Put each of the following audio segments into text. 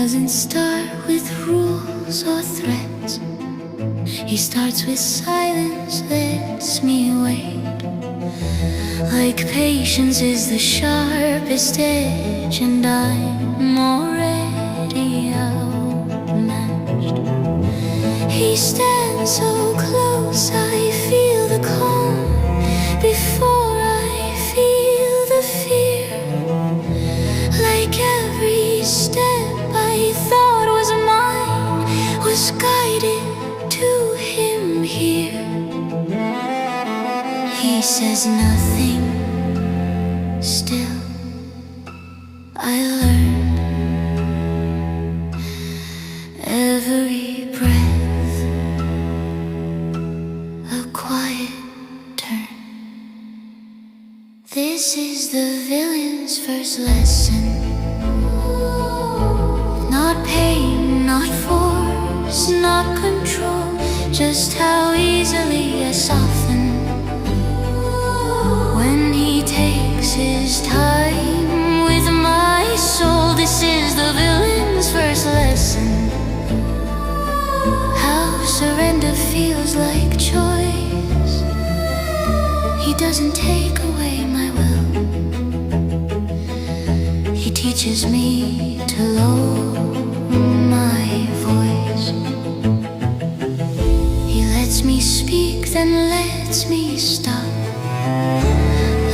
doesn't start with rules or threats. He starts with silence, lets me wait. Like patience is the sharpest edge, and I'm already outmatched. He stands so close, I feel the calm before I feel the fear. Like every step I thought was mine was guided to him here. He says nothing, still I learn. Every breath a quiet turn. This is the villain's first lesson. Not pain, not force, not control, just how easily I soften when he takes his time with my soul. This is the villain's first lesson. How surrender feels like choice. He doesn't take away my will. He teaches me to lower my voice. He lets me speak, then lets me stop.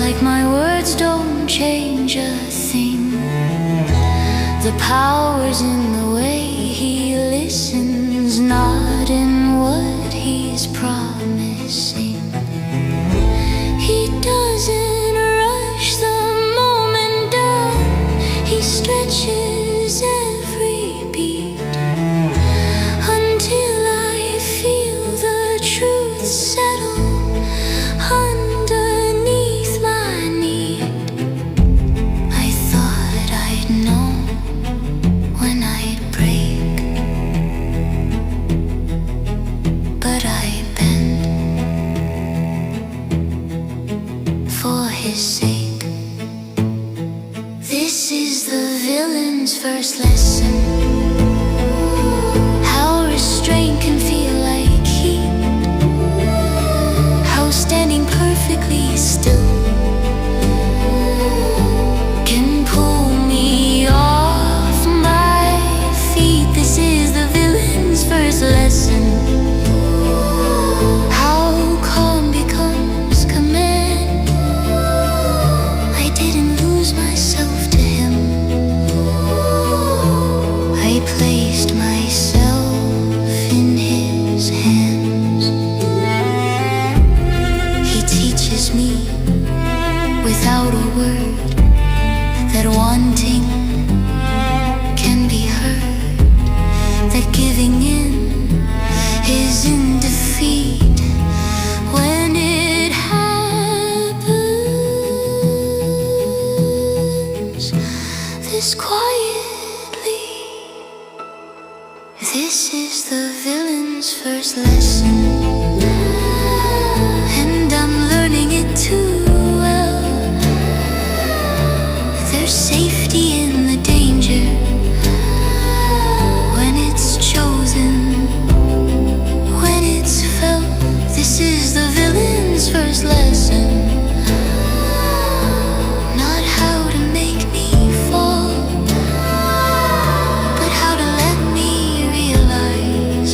Like my words don't change a thing. The power's in the way he listens, not in what he's promising. He doesn't rush the moment down. He stretches every beat until I feel the truth settle underneath my need. I thought I'd know when I'd break, but I bend for his sake. This is the villain's first lesson. How restraint can feel like heat. How standing perfectly still can pull me off my feet. This is the villain's first lesson. How calm becomes command. I didn't lose myself to him. I placed myself in his hands. He teaches me without a word that wanting can be heard, that giving in is in defeat when it happens this quietly. This is the villain's first lesson, and I'm learning it too well. There's safety in the danger when it's chosen, when it's felt. This is the villain's first lesson. Not how to make me fall, but how to let me realize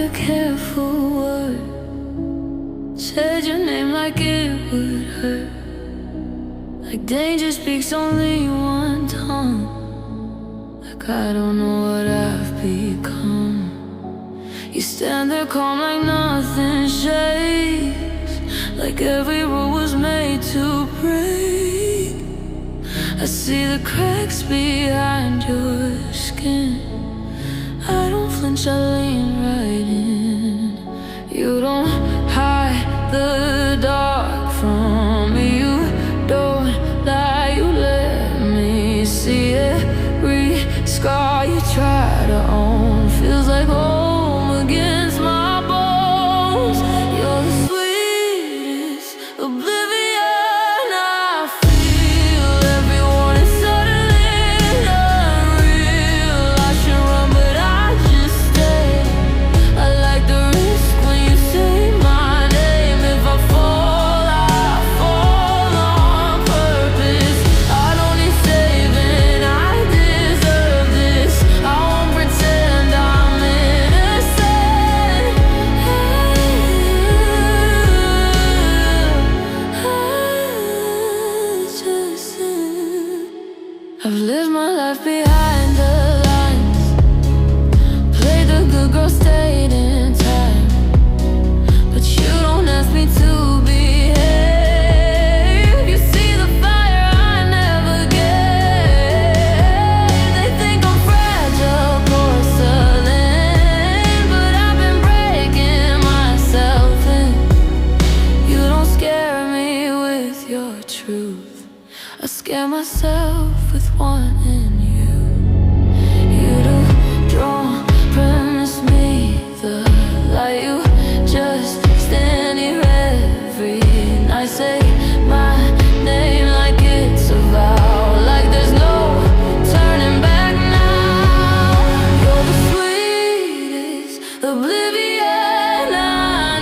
a careful word, said your name like it would hurt, like danger speaks only one tongue, like I don't know what I've become. You stand there calm like nothing shakes, like every rule was made to break. I see the cracks behind your skin. I don't flinch, I lean right in. You don't hide the dark from me. You don't lie, you let me see every scar you try to own. Feels like home against my bones. You're the sweetest oblivion I feel. Every warning suddenly unreal. I should run but I just stay. I like the risk when you say my name. If I fall on purpose. I don't need saving, I deserve this. I won't pretend I'm innocent. I've lived my life behind the lines, played the good girl, stayed in time, but you don't ask me to behave. You see the fire I never gave. They think I'm fragile porcelain, but I've been breaking myself in. You don't scare me with your truth, I scare myself with wanting you. You do don't promise me the light. You just stand here every night, say my name like it's a vow, like there's no turning back now. You're the sweetest oblivion I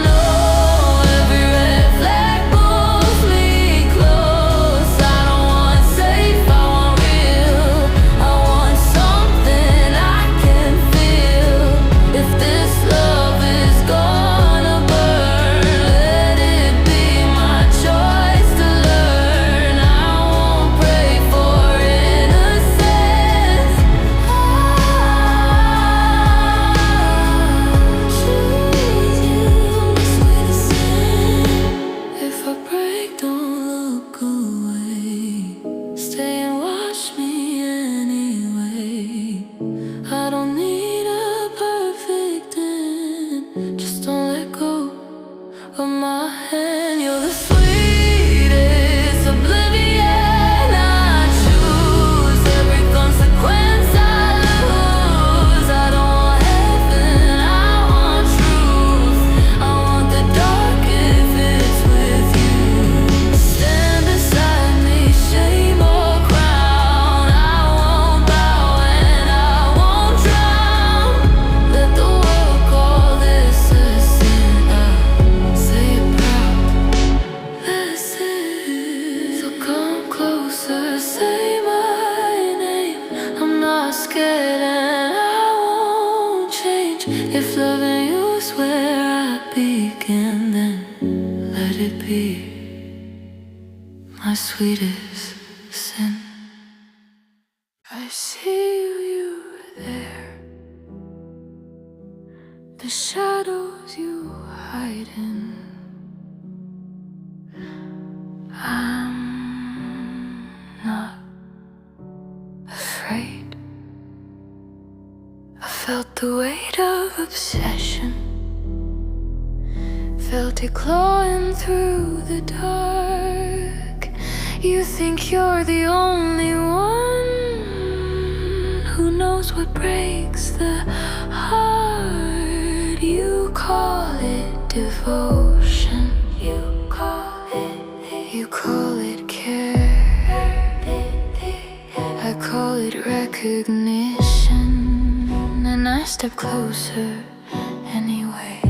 know. Every red flag pulls me close. I don't want safe, I want real. I want something I can feel. If this love is gonna burn, let it be my choice to learn. I won't pray for innocence. I choose you, sweetest sin. If I break, don't look away. Stay and watch me anyway. I don't need a perfect end, just don't let go of my hand. You're the sweetest oblivion I choose. Every consequence I lose. I don't want heaven, I want truth. I want the dark if it's with you. Stand beside me, shame or crown. I won't bow and I won't drown. Let the world call this a sin. I'll say it proud. This is. So come closer, say my name. I'm not scared and I won't change. If loving you is where I begin, then let it be my sweetest sin. I see you there, the shadows you hide in. I'm not afraid. I felt the weight of obsession, felt it clawing through the dark. You think you're the only one who knows what breaks the heart. You call it devotion, you call it care, I call it recognition, and I step closer anyway.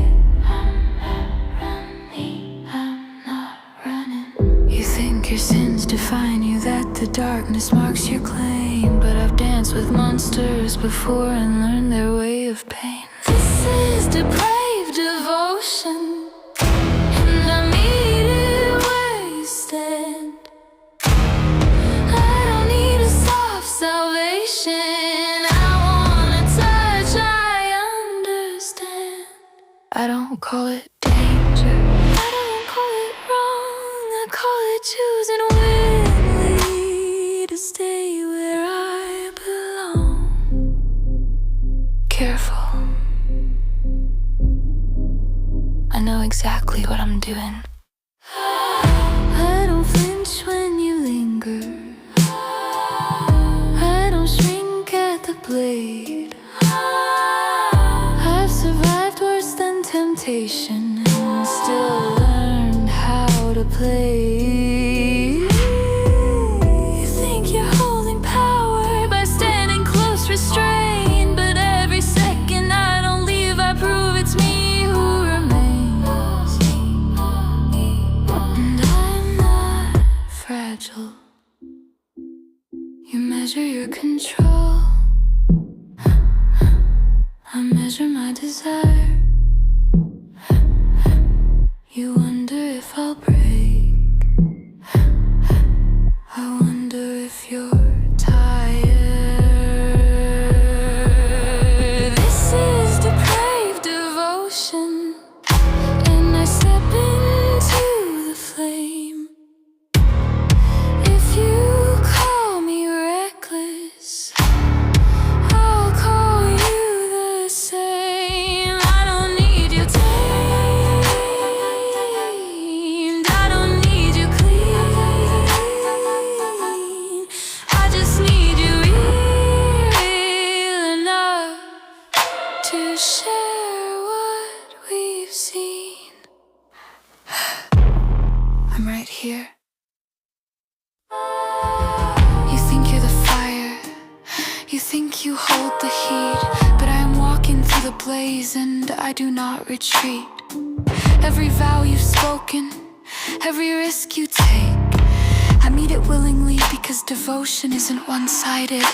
I'm not running. You think your sins define you, that the darkness marks your claim, but I've danced with monsters before and learned their way of pain. This is depraved don't call it danger. I don't call it wrong. I call it choosing willingly to stay where I belong. Careful. I know exactly what I'm doing. I don't flinch when you linger. I don't shrink at the blade. I've survived worse than temptation and still learned how to play. You think you're holding power by standing close, restrained, but every second I don't leave, I prove it's me who remains. And I'm not fragile. You measure your control, I measure my desire. You wonder if I'll break. I wonder if you're tired. This is depraved devotion, and I step into the flame. If you call me reckless, I'll call you the same. I don't need you tamed. I don't need you clean. I just need you real enough to share what we've seen. I'm right here. You think you're the fire, you think you hold the heat, but I'm walking through the blaze and I do not retreat. Every vow you've spoken, every risk you take, I meet it willingly because devotion isn't one-sided,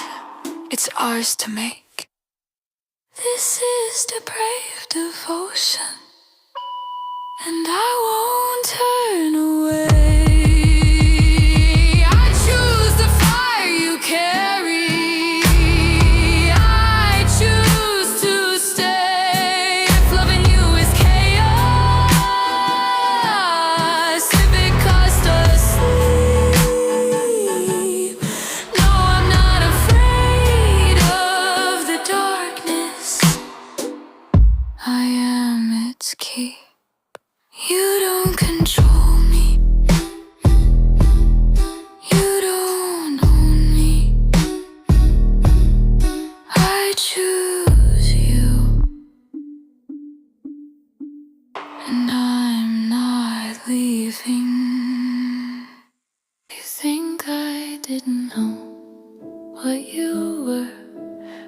it's ours to make. This is depraved devotion, and I won't turn away. I choose the fire you carry. I choose to stay. If loving you is chaos, if it cost us sleep, no, I'm not afraid of the darkness. I am its key. You don't control me. You don't own me. I choose you, and I'm not leaving. You think I didn't know what you were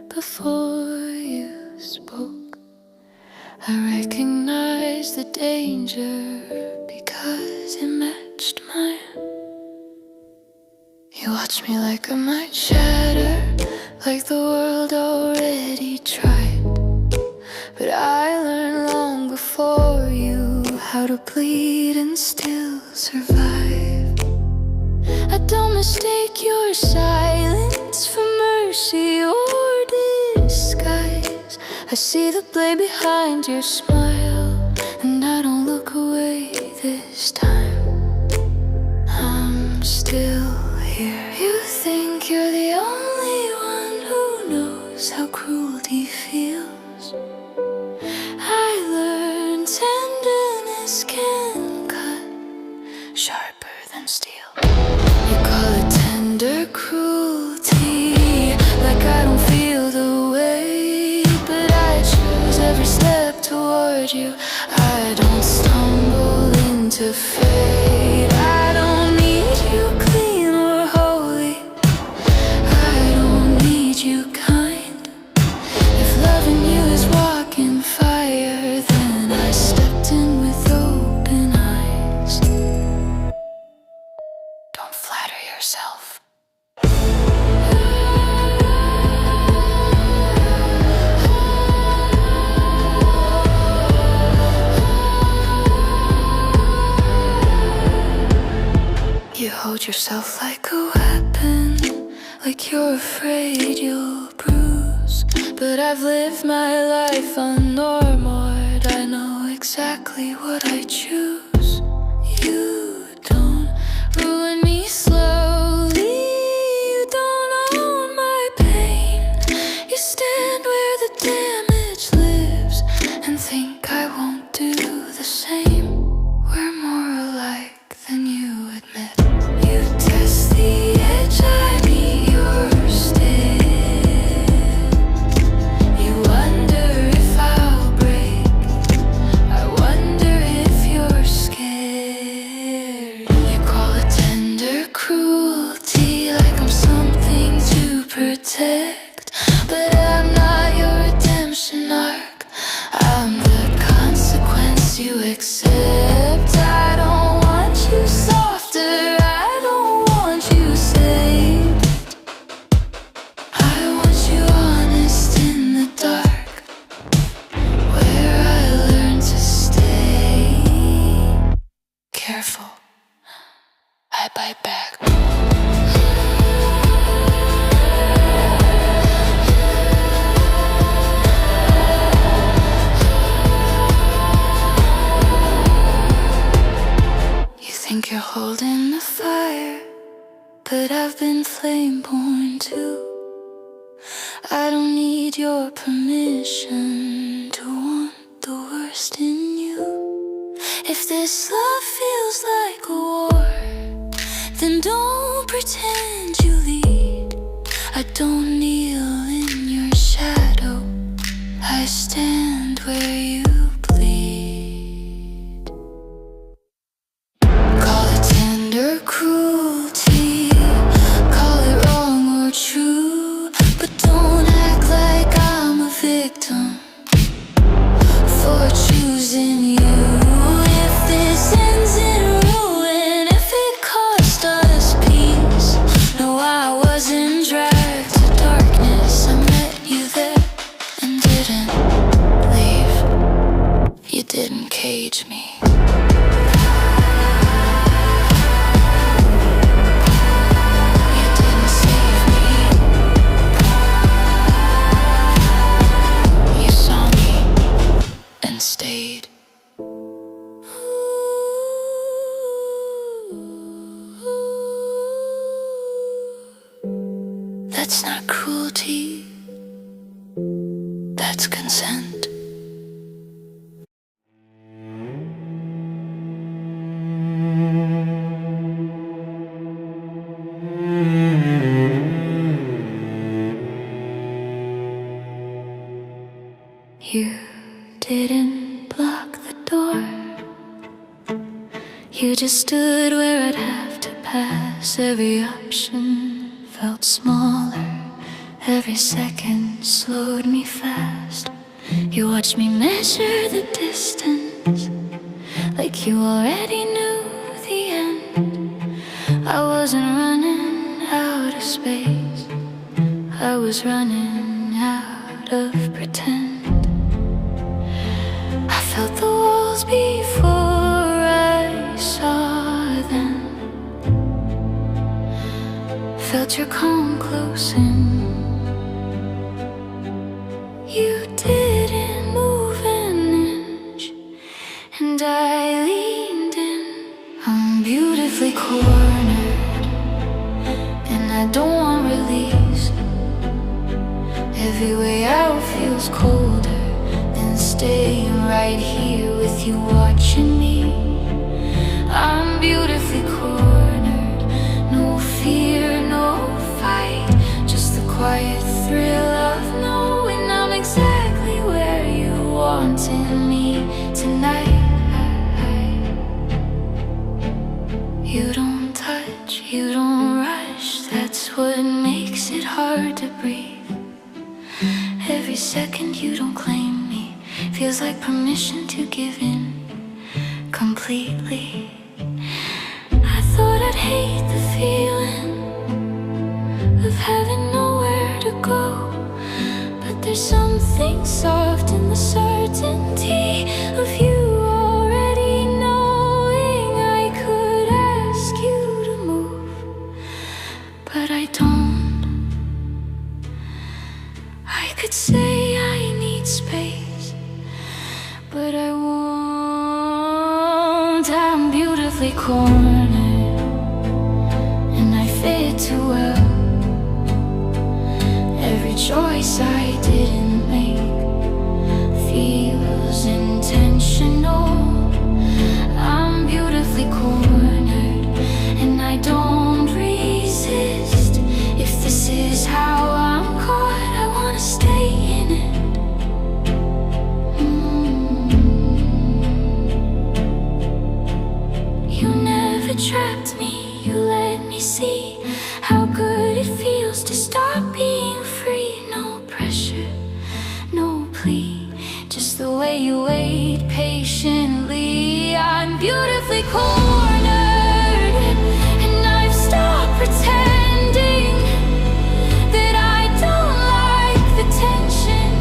before you spoke? I recognize the danger because it matched mine. You watch me like I might shatter, like the world already tried. But I learned long before you how to bleed and still survive. I don't mistake your silence for mercy or disguise. I see the blade behind your smile, and I don't look away this time. I'm still here. You think you're the only one who knows how cruelty feels. I learned tenderness can cut sharper than steel. You call it tender cruelty, like I don't feel the weight, but I choose every step toward you. I don't stumble into fate. I don't need you clean or holy. I don't need you kind. If loving you is walking fire, then I stepped in with open eyes. Don't flatter yourself. You hold yourself like a weapon, like you're afraid you'll bruise. But I've lived my life unnormed. I know exactly exactly what I choose. You don't ruin me slowly. You don't own my pain. You stand where the damage lives and think I won't do the same. We're more alike than you admit. You test the edge, I meet yours still. You wonder if I'll break. I wonder if you're scared. You call it tender cruelty, like I'm something to protect. But I'm not your redemption arc. I'm the consequence you accept. I don't want you softer, I don't want you saved. I want you honest in the dark, where I learn to stay. Careful, I bite back. You think you're holding the fire, but I've been flame-born too. I don't need your permission to want the worst in you. If this love feels like a war, then don't pretend you lead. I don't kneel in your shadow, I stand where you bleed. Call it tender cruelty, call it wrong or true, but don't act like I'm a victim for choosing you. If this ends in ruin, if it cost us peace, no, I wasn't dragged to darkness. I met you there and didn't leave. You didn't cage me. You didn't save me. You saw me and stayed. That's not cruelty, that's consent. You didn't block the door. You just stood where I'd have to pass. Every option felt smaller. Every second slowed me fast. You watched me measure the distance, like you already knew the end. I wasn't running out of space, I was running out of pretend. I felt the walls before I saw them, felt your calm close in. You didn't move an inch, and I leaned in. I'm beautifully cornered, and I don't want release. Every way out feels colder than staying right here with you watching me. I'm beautifully cornered, no fear, no fight, just the quiet thrill of knowing I'm exactly where you wanted me tonight. You don't touch, you don't rush, that's what makes it hard to breathe. Every second you don't claim me feels like permission to give in completely. I thought I'd hate the feeling of having nowhere to go, but there's something soft in the certainty of you already knowing I could ask you to move, but I don't. I could say I need space, but I won't. beautifully cornered, and I fit too well. Every choice I didn't make feels intentional. I'm beautifully cornered, and I don't resist. If this is how I'm caught, I wanna stay in it. You never trapped me, you let me see how good it feels to stop being free. No pressure, no plea, just the way you wait patiently. I'm beautifully cornered, and I've stopped pretending that I don't like the tension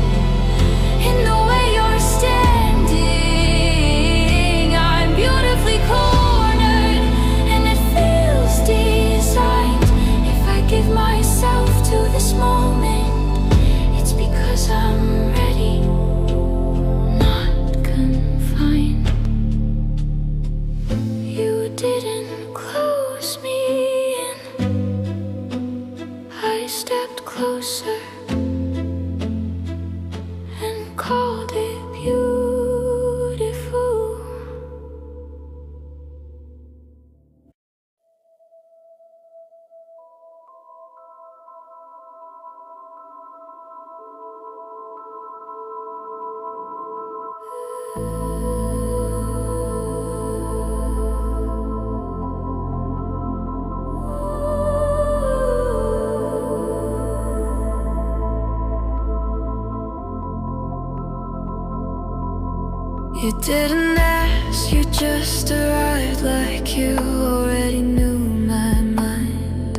in the way you're standing. I'm beautifully cornered, and it feels designed. If I give myself to this moment, it's because I'm ready, not confined. You didn't close me in, I stepped closer and called it beautiful. You didn't ask, you just arrived like you already knew my mind.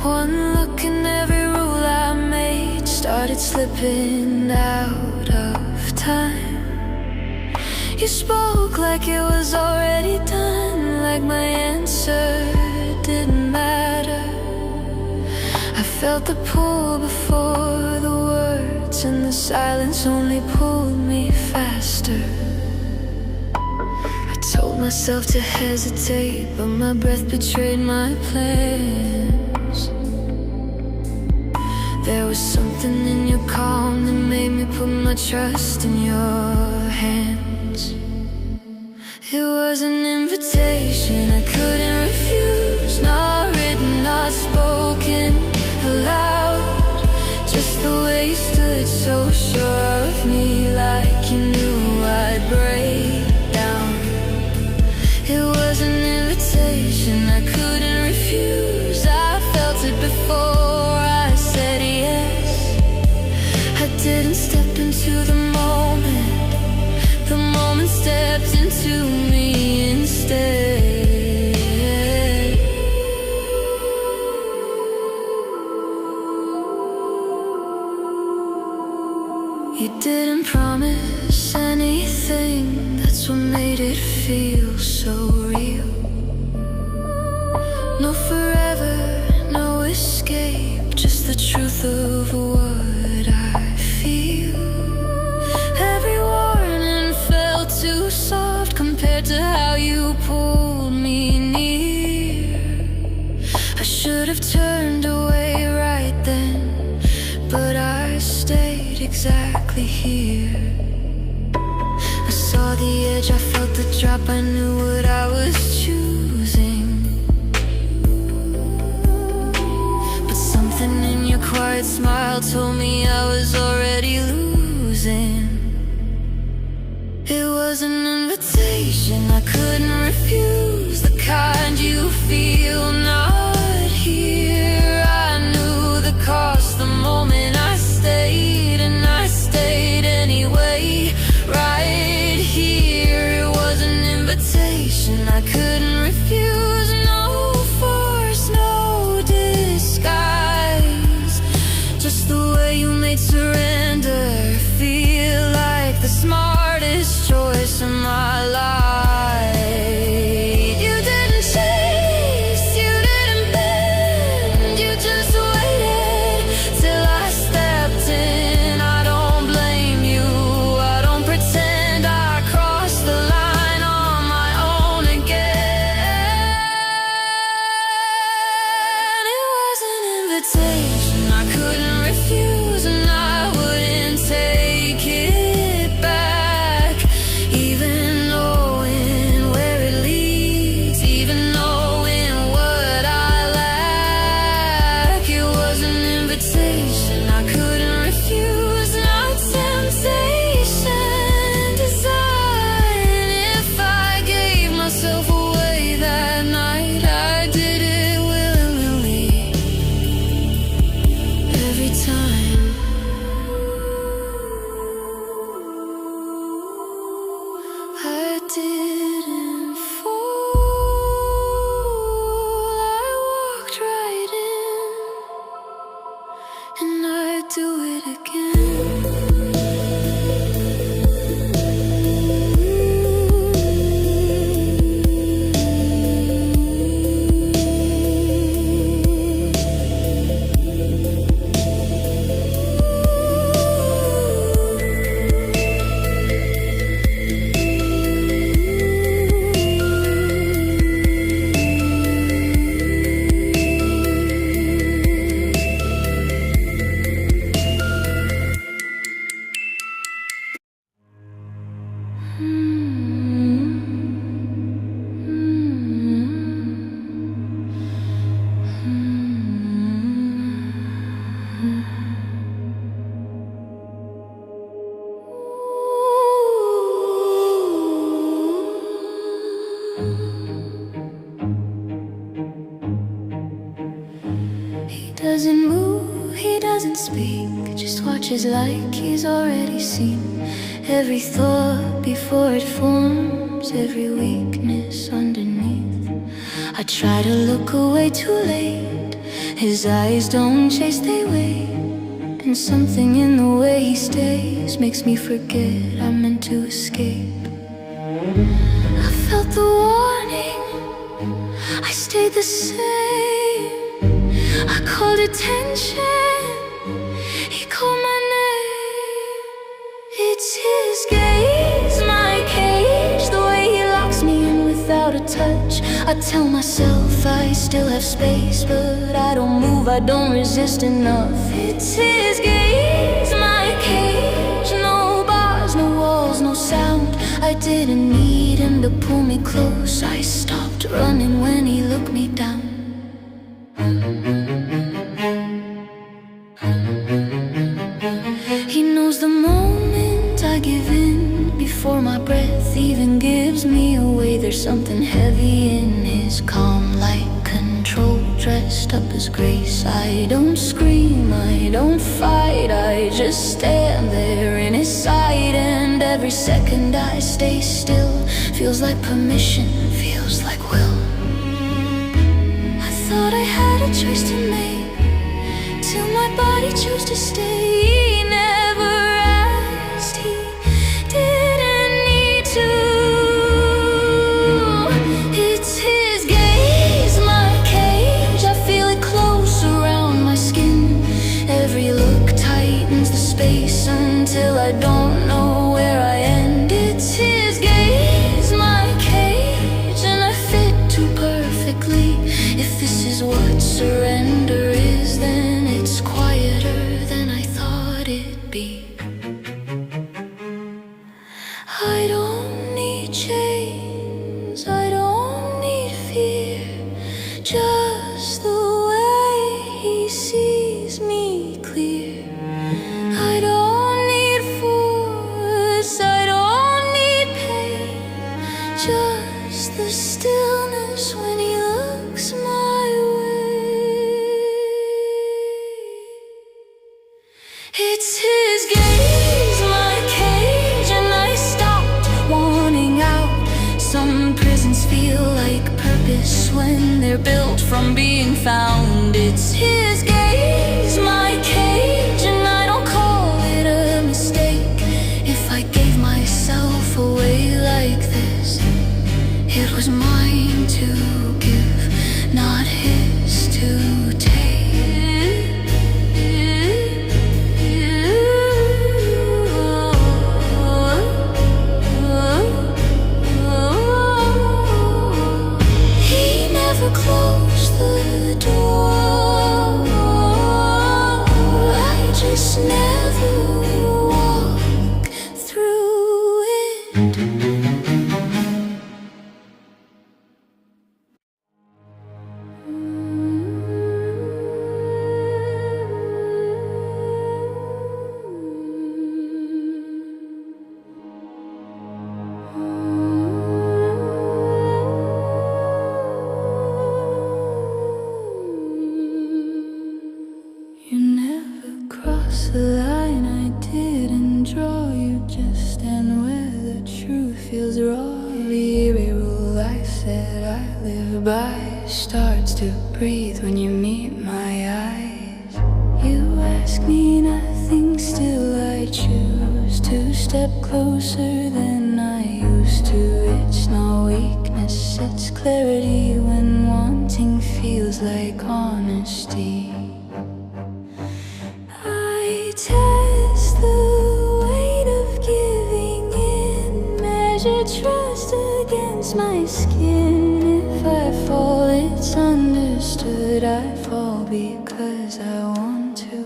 One look and every rule I made started slipping out of time. You spoke like it was already done, like my answer didn't matter. I felt the pull before the words, and the silence only pulled me faster. I told myself to hesitate, but my breath betrayed my plans. There was something in your calm that made me put my trust in your hands. It was an invitation I couldn't refuse, not written, not spoken aloud. Just the way you stood, so sure of me, like you knew I'd break down. It was an invitation I couldn't refuse. I felt it before I said yes. I didn't step into the moment stepped into me instead. You didn't promise anything, that's what made it feel so real. No forever, no escape, just the truth of what I feel. Every warning felt too soft compared to how you pulled me near. I should have turned away right then, but I stayed exactly here. I saw the edge, I felt the drop, I knew what I was choosing. But something in your quiet smile told me I was already losing. It was an invitation I couldn't refuse, the kind you feel not here. I knew the cost the moment I stayed, and I stayed anyway, right here. It was an invitation I couldn't refuse, no force, no disguise. Just the way you made surrender feel like the smartest choice in my life. You didn't chase, you didn't bend, you just waited till I stepped in. I don't blame you, I don't pretend. I crossed the line on my own and do it again. He doesn't move, he doesn't speak, just watches like he's already seen every thought before it forms, every weakness underneath. I try to look away too late, his eyes don't chase, they wait. And something in the way he stays makes me forget I'm meant to escape. I felt the warning, I stayed the same. I called attention, he called my name. It's his gaze, my cage, the way he locks me in without a touch. I tell myself I still have space, but I don't move, I don't resist enough. It's his gaze, my cage, no bars, no walls, no sound. I didn't need him to pull me close, I stopped running when he looked me down. He knows the moment I give in, before my breath even gives me away. There's something heavy in his calm, like control, dressed up as grace. I don't scream, I don't fight, I just stand there in his sight. And every second I stay still feels like permission, feels like will. I thought I had a choice to make, till my body chose to stay. He never asked, he didn't need to. It's his gaze, my cage, I feel it close around my skin. Every look tightens the space until I don't know where I end. It's his gaze, my cage, and I fit too perfectly. If this is what surrender is, then it's quieter than I thought it'd be. I don't need chains, I don't need fear, just the way he sees me clear. I don't need force, I don't need pain, just the stillness when he looks my way. It's his gaze, my cage, and I stopped wanting out. Some prisons feel like purpose when they're built from being found. It's his gaze, my cage, and I don't call it a mistake. If I gave myself away like this, it was mine to give, not his to take. He never closed the door, I just never walk through it. You never crossed the line I didn't draw. You just stand where the truth feels raw. The rule I said I live by starts to breathe when you meet my eyes. You ask me not step closer than I used to. It's not weakness, it's clarity when wanting feels like honesty. I test the weight of giving in, measure trust against my skin. If I fall, it's understood. I fall because I want to.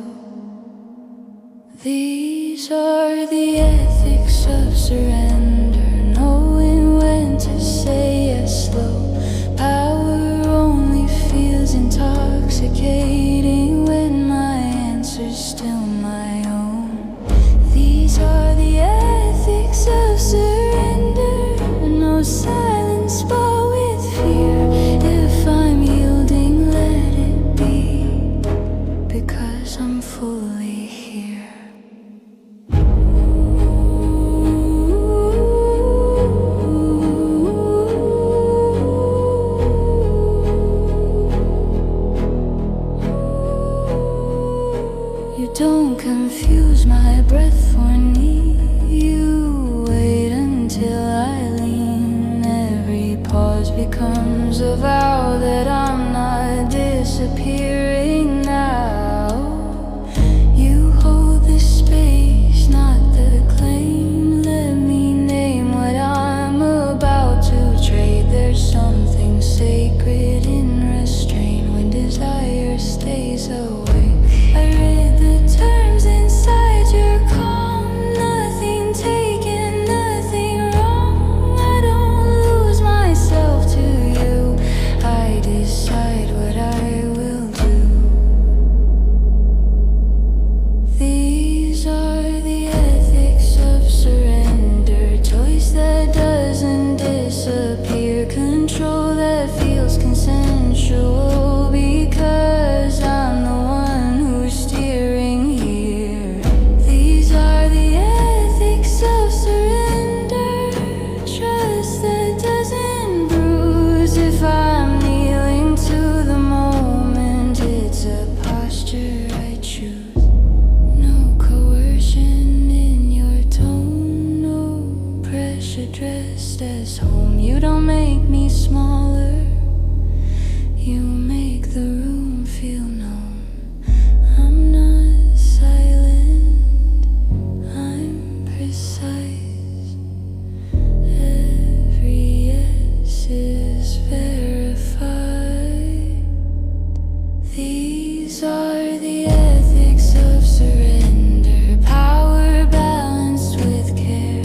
These are the ethics of surrender, knowing when to say yes slow. Power only feels intoxicating when my answer's still my own. These are the ethics of surrender, no silence but with fear. If I'm yielding, let it be, because I'm fully here. Don't confuse my breath for need. You wait until I lean. Every pause becomes a vow that I'm not disappearing now. You hold the space, not the claim. Let me name what I'm about to trade. There's something sacred in restraint when desire stays awake. I read the terms inside your calm. Nothing taken, nothing wrong. I don't lose myself to you. I decide what I will do. These are the ethics of surrender. Choice that doesn't disappear. Control that feels consensual, because I'm the one who's steering here. These are the ethics of surrender. Trust that doesn't bruise. If I'm kneeling to the moment, it's a posture I choose. No coercion in your tone, no pressure dressed as home. You don't make me smaller, you make the room feel known. I'm not silent, I'm precise. Every yes is verified. These are the ethics of surrender. Power balanced with care.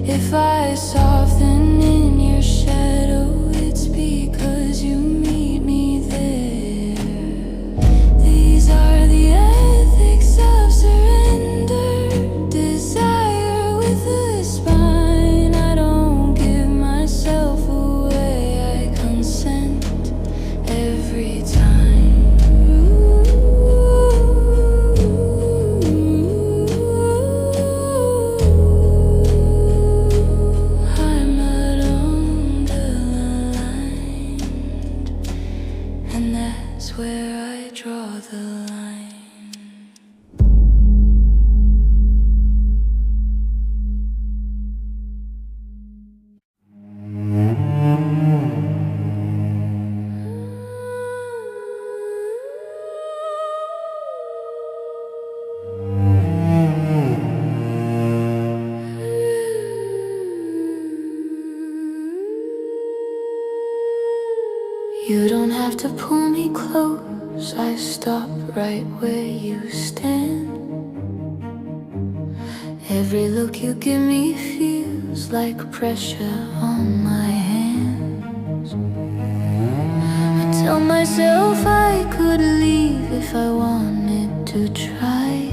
If I soften in your shadow, it's because you meet me there. These are the ethics of surrender. Desire with a spine. I don't give myself away, I consent every time. I'm not underlined, and that's where I draw the line. You don't have to pull me close, I stop right where you stand. Every look you give me feels like pressure on my hands. I tell myself I could leave if I wanted to try,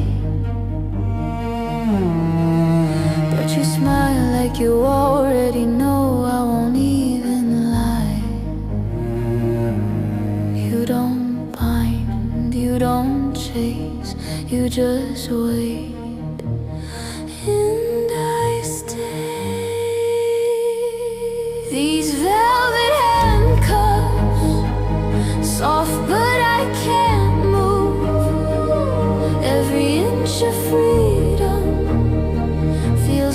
but you smile like you already know I won't even lie. You don't bind, you don't chase, you just wait, and I stay. These velvet handcuffs, soft but I can't move. Every inch of freedom feels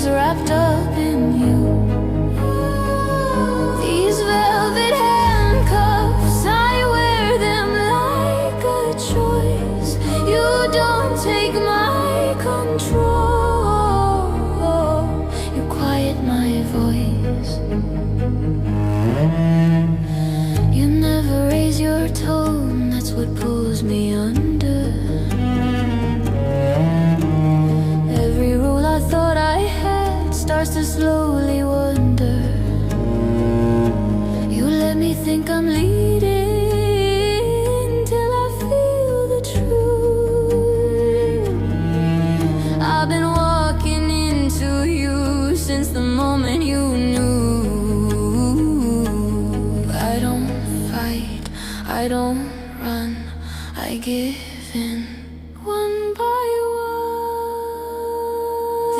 control. You quiet my voice. You never raise your tone, that's what pulls me under. Every rule I thought I had starts to slowly wonder. You let me think I'm leading till I feel the truth. I've been walking into you since the moment you knew. I don't fight, I don't run, I give in one by one.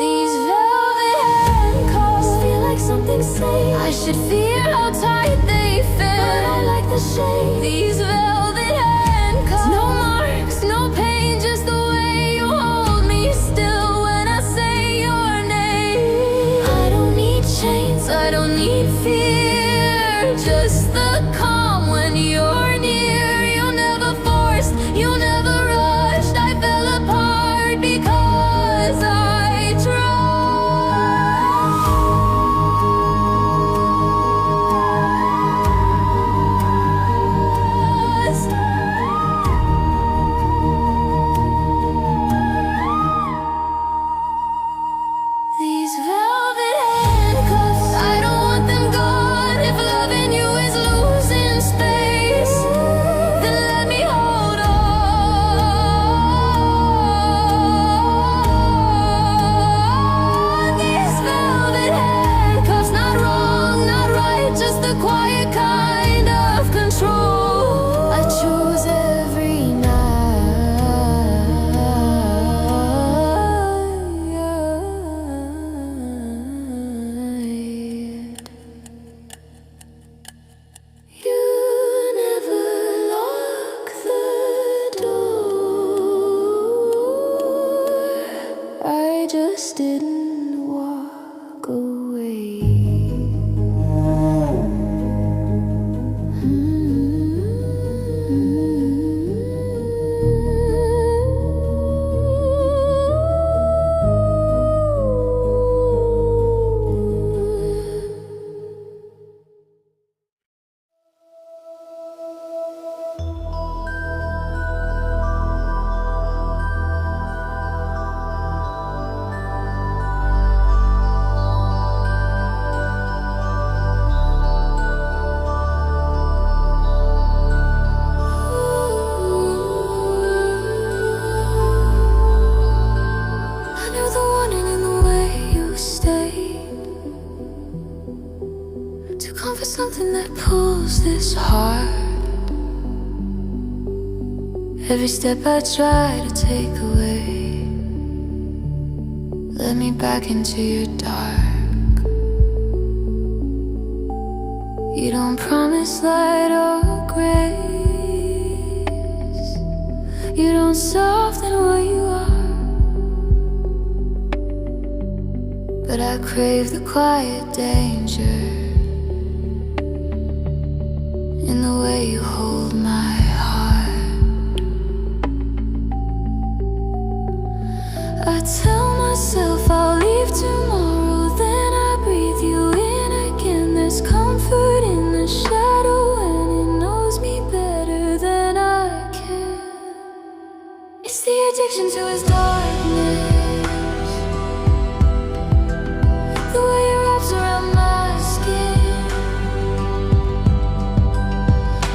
These velvet handcuffs feel like something safe. I should fear how tight they fit, but I like the shape. These velvet handcuffs, no marks, no pain, just the way you hold me still when I say your name. I don't need chains, I don't need fear, just the calm when you're near. You're never forced, you never rushed. I fell apart because I trust. These velvet handcuffs, I don't want them gone. If loving you is losing space, then let me hold on. These velvet handcuffs, not wrong, not right, just the quiet kind of control I choose every night. You never lock the door. I just didn't walk away. I knew the warning in the way you stayed to comfort something that pulls this hard. Every step I try to take away led me back into your dark. You don't promise light or grace. You don't soften what you are. But I crave the quiet danger in the way you hold my heart. I tell myself I'll leave tomorrow, then I breathe you in again. There's comfort in the shadow and it knows me better than I can. It's the addiction to his darkness, the way it wraps around my skin.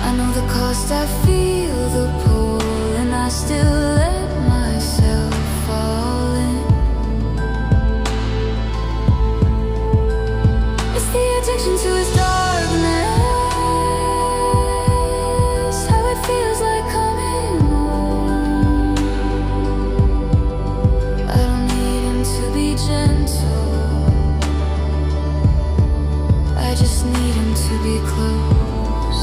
I know the cost, I feel the pull, and I still let myself fall in. It's the addiction to his darkness, how it feels like coming home. I don't need him to be gentle, I just need him to be close.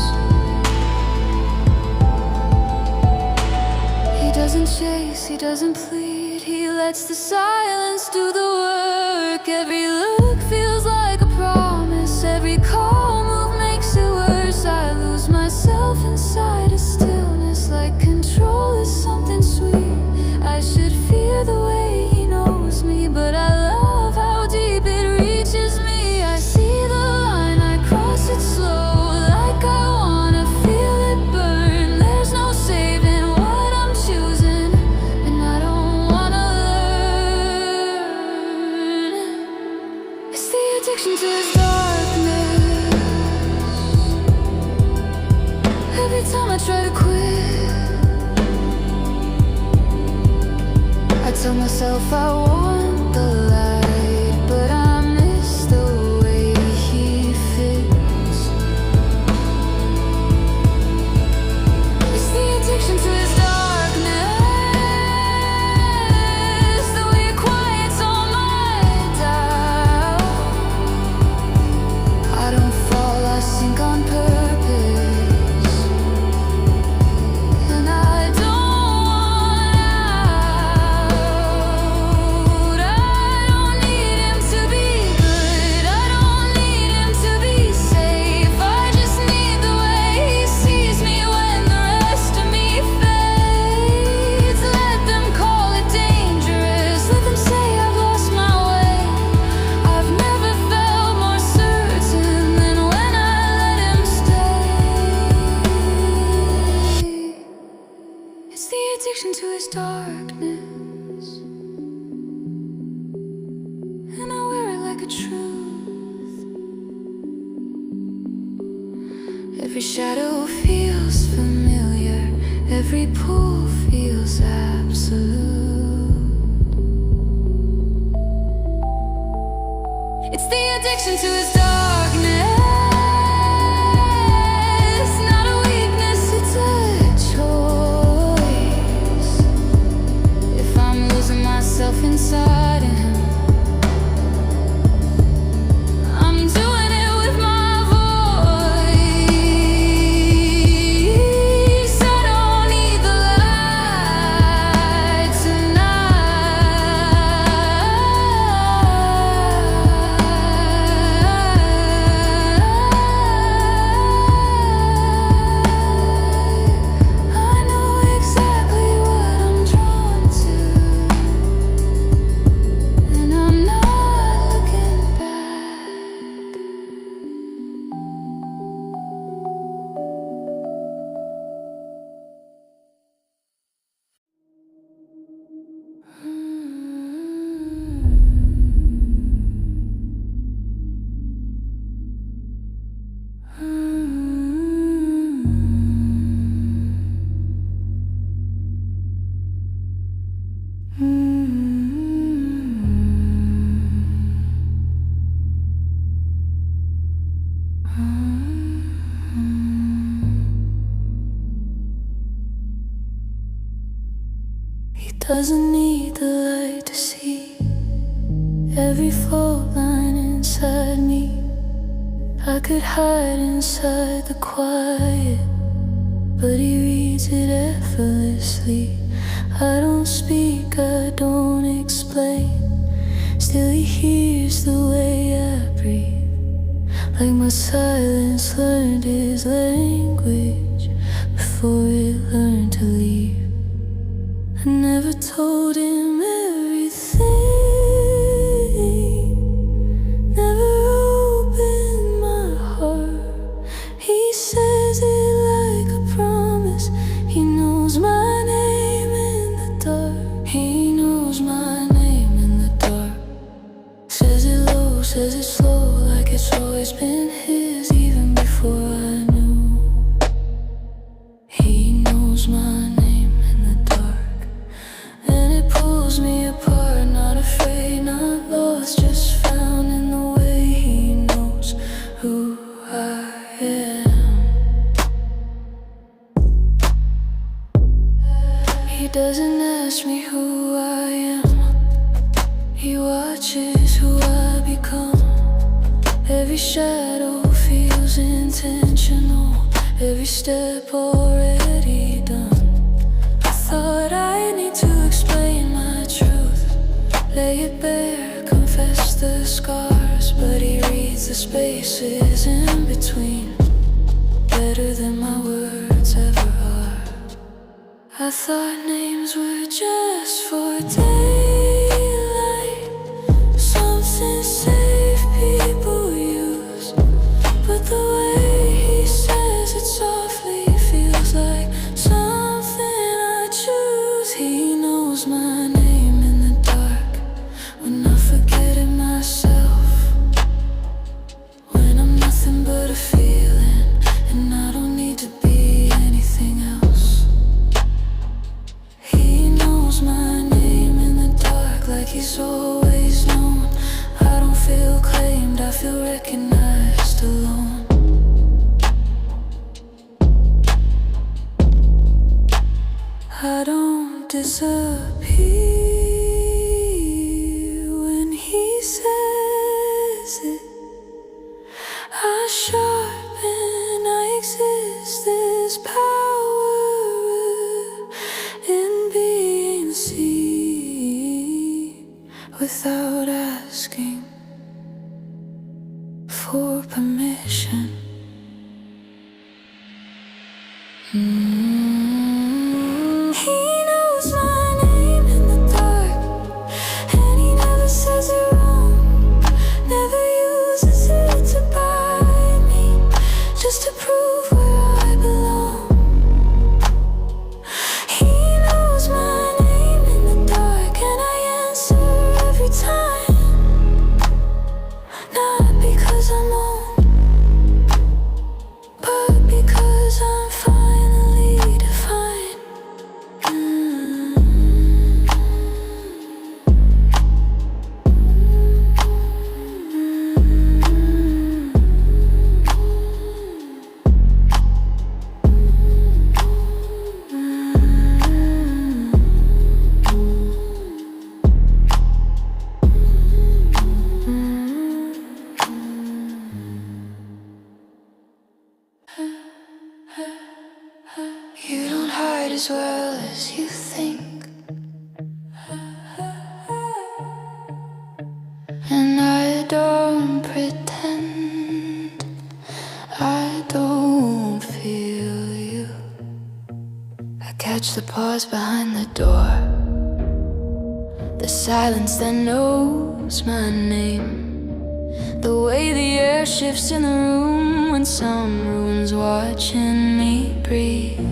He doesn't chase, he doesn't plead, he lets the silence do the work. Every look feels like a promise, every call move makes it worse. I lose myself inside a stillness, like control is something sweet. I should fear the way he knows. myself I want the light, but I miss the way he fits. It's the addiction to his darkness, the way it quiets all my doubt. I don't fall, I sink on purpose, and I don't want out. I don't need him to be good, I don't need him to be safe. I just need the way he sees me when the rest of me fades. Let them call it dangerous, let them say I've lost my way. I've never felt more certain than when I let him stay. It's the addiction to his darkness, and I wear it like a truth. Every shadow feels familiar, every pull feels absolute. It's the addiction to his darkness, not a weakness, it's a choice. If I'm losing myself inside him, I'm doing it with my voice. I don't need the light tonight. I know exactly what I'm drawn to, and I'm not looking back. He doesn't need the light to see every fault line inside me. I could hide inside the quiet, but he reads it effortlessly. I don't speak, I don't explain, still he hears the way I breathe. Like my silence learned his language before it learned to leave. I never told him everything, never opened my heart. He says it like a promise. He knows my name in the dark. He knows my name in the dark. Says it low, says it slow, like it's always been his, even before I knew. He knows my name in the dark, and it pulls me apart. Not afraid, not lost, just found in the way he knows who I am. He doesn't ask me who I am, he watches who I become. Every shadow feels intentional, every step already done. I thought I need to explain my truth, lay it bare, confess the scars, but he reads the spaces in between better than my words ever are. I thought names were just for daylight, something safe people use, but the way he says it softly feels like something I choose. He knows my name in the dark, when I forget it myself, when I'm nothing but a feeling, and I don't need to be anything else. He knows my name in the dark. he's always known. I don't feel claimed, I feel recognized alone. I don't disappear when he says it. I sharpen, I exist. There's power in being seen without asking for permission. He knows my name in the dark, and he never says it wrong. Never uses it to buy me, just to prove where I belong. He knows my name in the dark, and I answer every time. Not because I'm on, but because I'm finally defined. You don't hide as well as you think, and I don't pretend I don't feel you. I catch the pause behind the door, the silence that knows my name, the way the air shifts in the room when someone's watching me breathe.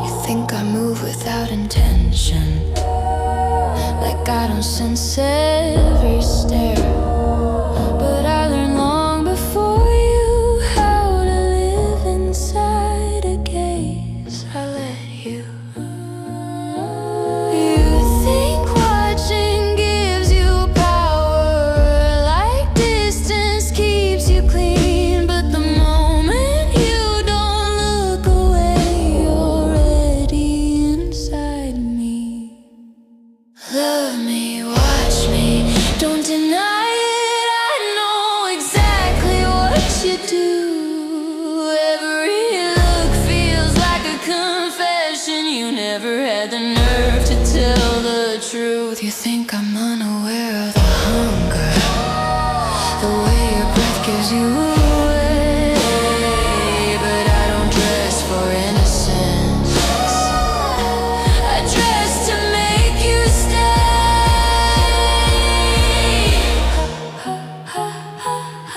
You think I move without intention, like I don't sense every stare. But I learned long before you how to live inside a gaze I let you. You think watching gives you power, like distance keeps you clean. But the moment you don't look away, you're already inside me. Love me, watch me, don't deny it. I know exactly what you do. Every look feels like a confession. You never had the nerve to tell the truth. You think I'm unaware of the hunger, the way your breath gives you away. But I don't dress for innocence, I dress to make you stay.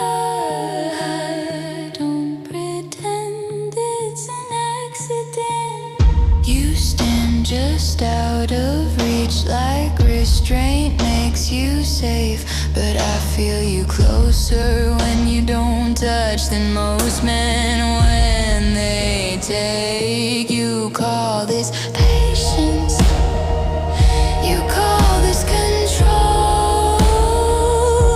I don't pretend it's an accident. You stand just out of reach, like restraint makes you safe. But I feel you closer when you don't touch than most men when they take. You call this patience, you call this control.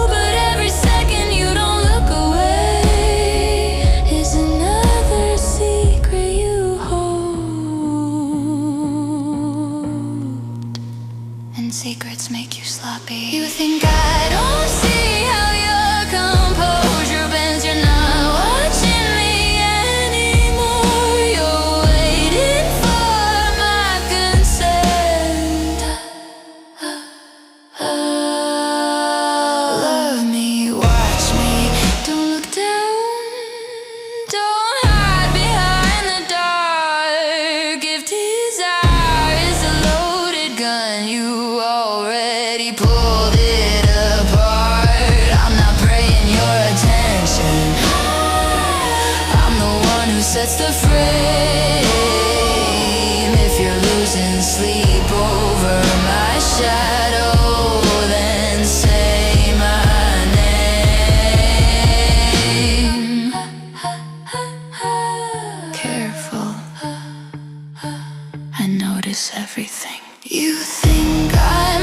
But every second you don't look away is another secret you hold. And secrets make you sloppy. You think I don't see how your composure bends. You're not watching me anymore. You're waiting for my consent. Love me, watch me, don't look down, don't hide behind the dark. If desire is a loaded gun, you already pulled it apart. I'm not paying your attention, I'm the one who sets the frame. If you're losing sleep over my shadow, then say my name. Careful, I notice everything. You think I'm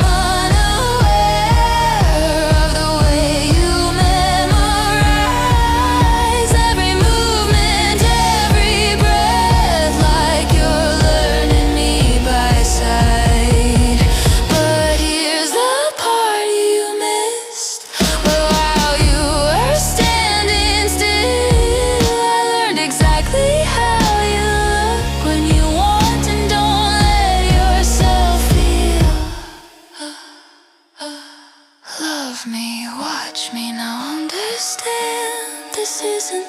of me, watch me now. Understand this isn't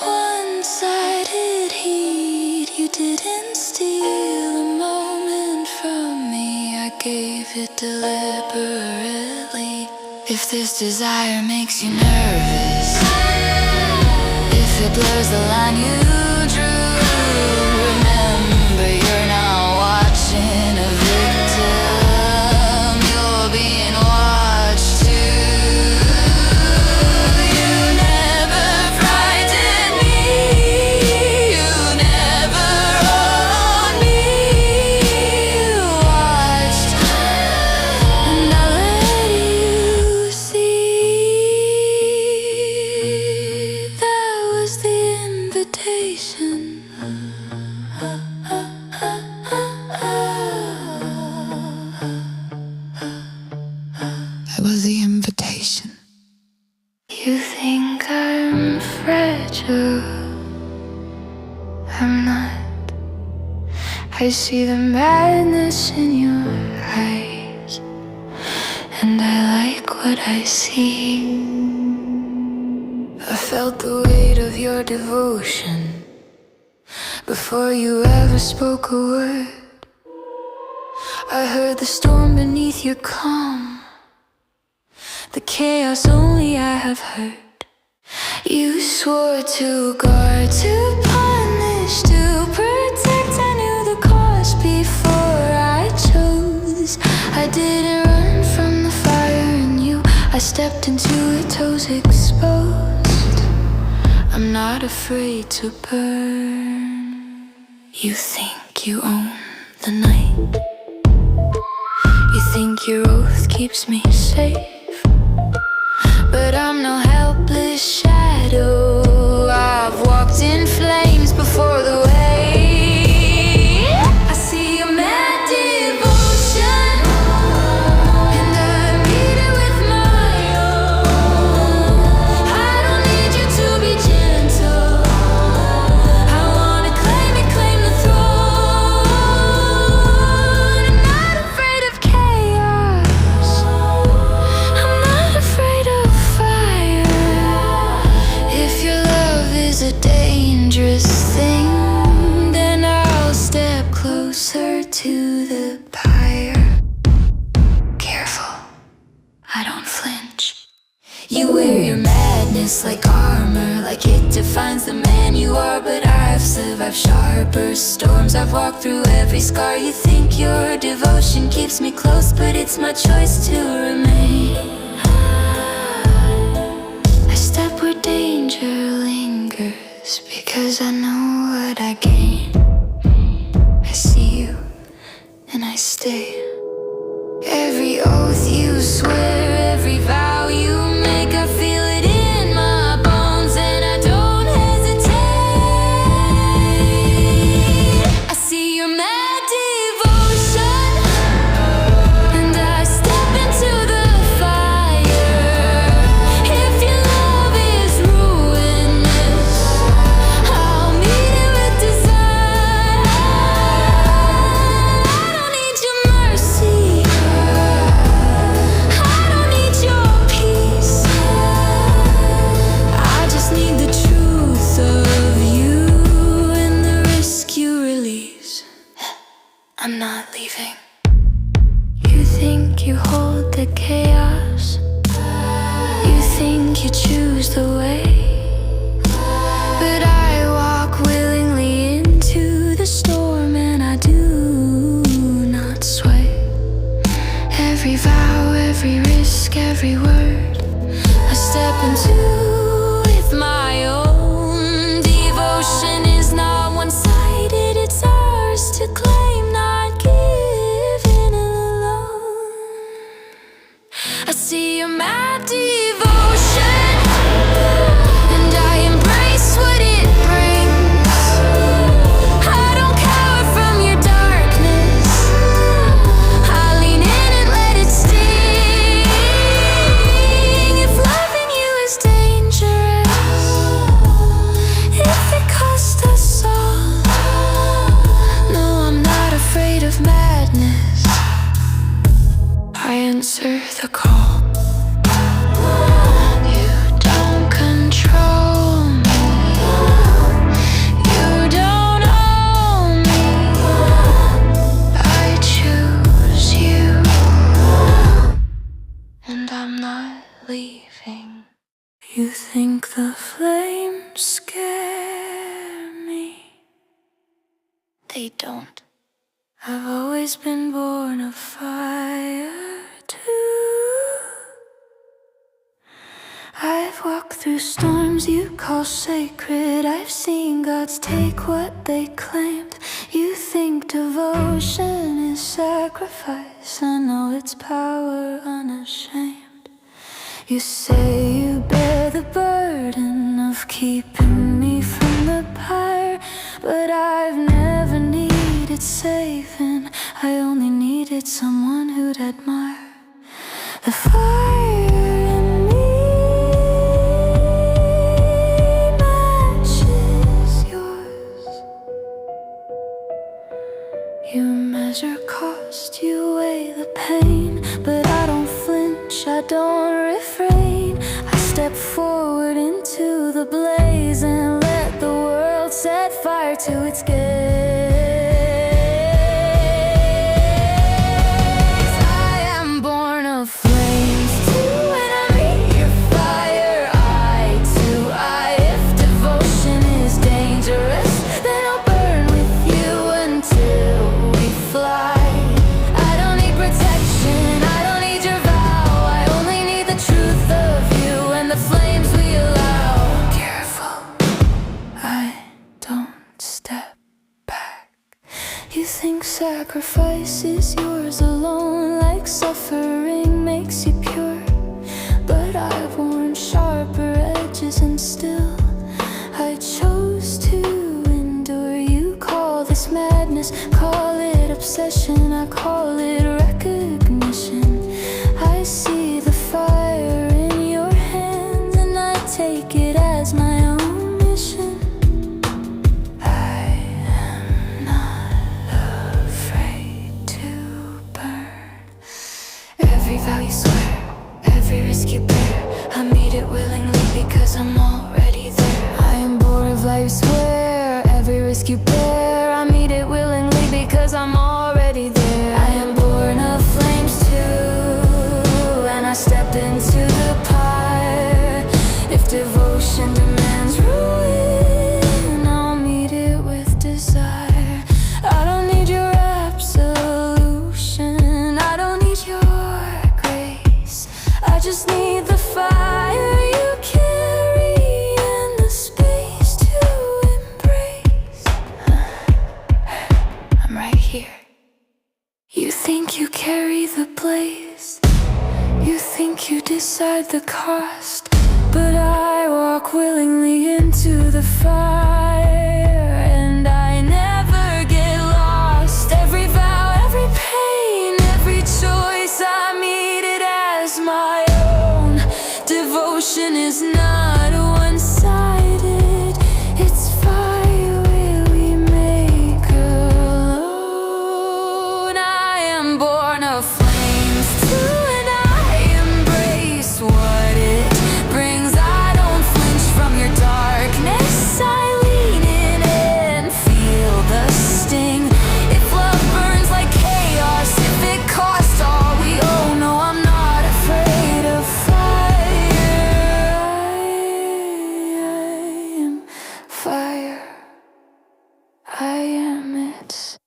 one-sided heat. You didn't steal a moment from me, I gave it deliberately. If this desire makes you nervous, if it blurs the line you drew, remember you're not watching a victim, you're being watched too. You never frightened me, you never owned me, you watched, and I let you see. That was the invitation. That was the invitation. You think I'm fragile, I'm not. I see the madness in your eyes, and I like what I see. I felt the weight of your devotion before you ever spoke a word. I heard the storm beneath your calm, the chaos only I have heard. You swore to guard, to punish, to protect. I knew the cost before I chose. I didn't run from the fire in you, I stepped into it, toes exposed. I'm not afraid to burn. You think you own the night, you think your oath keeps me safe, but I'm no helpless shadow. I've walked in flames before the way. I see your mad devotion, and I meet it with my own. I don't need you to be gentle, I wanna claim it, claim the throne. I'm not afraid of chaos, I'm not afraid of fire. If your love is a dangerous thing, then I'll step closer to the pyre. Careful, I don't flinch. You wear your madness like armor, like it defines the man you are. But I've survived sharper storms, I've walked through every scar. You think your devotion keeps me close, but it's my choice to remain. I step where danger lingers, because I know what I gain. I see you, and I stay. Every oath you swear, every vow you make, I feel it in my bones, and I don't hesitate. I see your mad devotion, and I step into the fire. If your love is ruinous, I'll meet it with desire. I don't need your mercy, I don't need your peace, I just need the truth of you and the risk you release. I'm not leaving. You think you hold the chaos, you think you choose the way, but I walk willingly into the storm, and I do not sway. Every vow, every risk, every word I step into with my own. Devotion is not one-sided, it's ours to claim, not given alone. I see your mad devotion, and I embrace what it brings. I don't cower from your darkness, I lean in and let it sting. If loving you is dangerous, if it cost us all, no, I'm not afraid of madness. I answer the call. You think the flames scare me? They don't. I've always been born of fire too. I've walked through storms you call sacred. I've seen gods take what they claimed. You think devotion is sacrifice. I know it's power unashamed. You say you bear the burden of keeping me from the pyre, but I've never needed saving. I only needed someone who'd admire the fire in me. Matches yours. You measure cost, you weigh the pain, but I don't flinch, I don't refrain. I step forward into the blaze and let the world set fire to its gaze. I am born of flames too, and I meet your fire eye to eye. If devotion is dangerous, then I'll burn with you until we fly. I don't need protection, I don't need your vow. I only need the truth of you and the flames we allow. Careful, I don't step back. You think sacrifice is yours alone, like suffering makes you pure. But I've worn sharper edges and still I chose to endure. You call this madness, call it obsession, I call it recognition. I see the fire in your hands and I take it as my own mission. I am not afraid to burn. Every vow you swear, every risk you bear, I meet it willingly because I'm already there. I am born of life, swear, every risk you bear, I meet it willingly because I'm already there. I am born of flames too, and I step into the pyre. If devotion demands ruin, I'll meet it with desire. I don't need your absolution, I don't need your grace. I just need the fire you carry and the space to embrace. I'm right here. You think you carry the blaze, you think you decide the cost, but I walk willingly into the fire, and I never get lost. Every vow, every pain, every choice, I meet it as my own. Devotion is not one-sided, it's fire will we make alone. I am born of flames too, and I embrace what it brings. I don't flinch from your darkness, I lean in and feel the sting. If love burns like chaos, if it costs all we own, no, I'm not afraid of fire. I am fire, I am it.